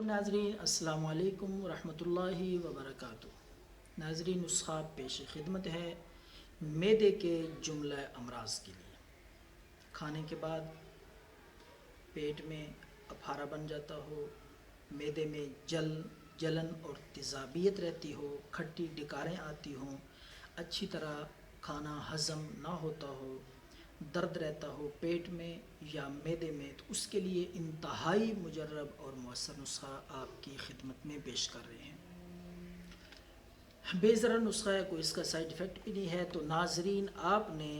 ناظرین السلام علیکم ورحمۃ اللہ وبرکاتہ۔ ناظرین نسخہ پیش خدمت ہے معدے کے جملہ امراض کے لیے۔ کھانے کے بعد پیٹ میں اپھارا بن جاتا ہو، معدے میں جلن اور تیزابیت رہتی ہو، کھٹی ڈکاریں آتی ہوں، اچھی طرح کھانا ہضم نہ ہوتا ہو، درد رہتا ہو پیٹ میں یا معدے میں، تو اس کے لیے انتہائی مجرب اور مؤثر نسخہ آپ کی خدمت میں پیش کر رہے ہیں۔ بے ضرر نسخہ ہے، کوئی اس کا سائیڈ ایفیکٹ بھی نہیں ہے۔ تو ناظرین آپ نے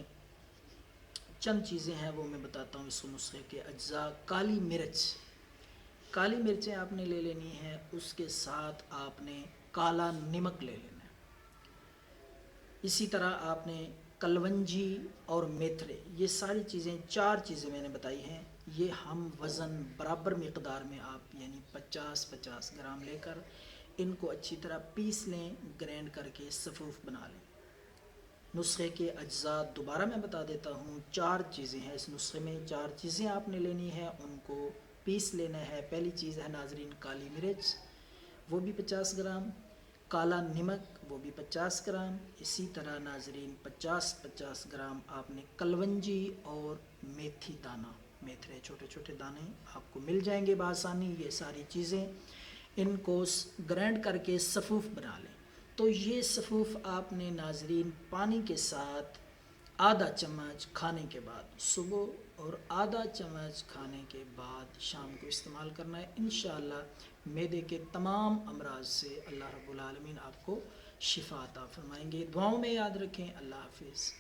چند چیزیں ہیں وہ میں بتاتا ہوں اس نسخے کے اجزاء۔ کالی مرچیں آپ نے لے لینی ہے، اس کے ساتھ آپ نے کالا نمک لے لینا ہے۔ اسی طرح آپ نے کلونجی اور میتھرے، یہ ساری چیزیں 4 چیزیں میں نے بتائی ہیں، یہ ہم وزن برابر مقدار میں آپ یعنی 50-50 گرام لے کر ان کو اچھی طرح پیس لیں، گرینڈ کر کے صفوف بنا لیں۔ نسخے کے اجزاء دوبارہ میں بتا دیتا ہوں، 4 چیزیں ہیں اس نسخے میں، 4 چیزیں آپ نے لینی ہے، ان کو پیس لینا ہے۔ پہلی چیز ہے ناظرین کالی مرچ، وہ بھی 50 گرام، کالا نمک وہ بھی 50 گرام، اسی طرح ناظرین 50-50 گرام آپ نے کلونجی اور میتھی دانہ، میتھرے چھوٹے چھوٹے دانے آپ کو مل جائیں گے بآسانی۔ یہ ساری چیزیں ان کو گرینڈ کر کے صفوف بنا لیں۔ تو یہ صفوف آپ نے ناظرین پانی کے ساتھ آدھا چمچ کھانے کے بعد صبح اور آدھا چمچ کھانے کے بعد شام کو استعمال کرنا ہے۔ انشاءاللہ معدے کے تمام امراض سے اللہ رب العالمین آپ کو شفا عطا فرمائیں گے۔ دعاؤں میں یاد رکھیں۔ اللہ حافظ۔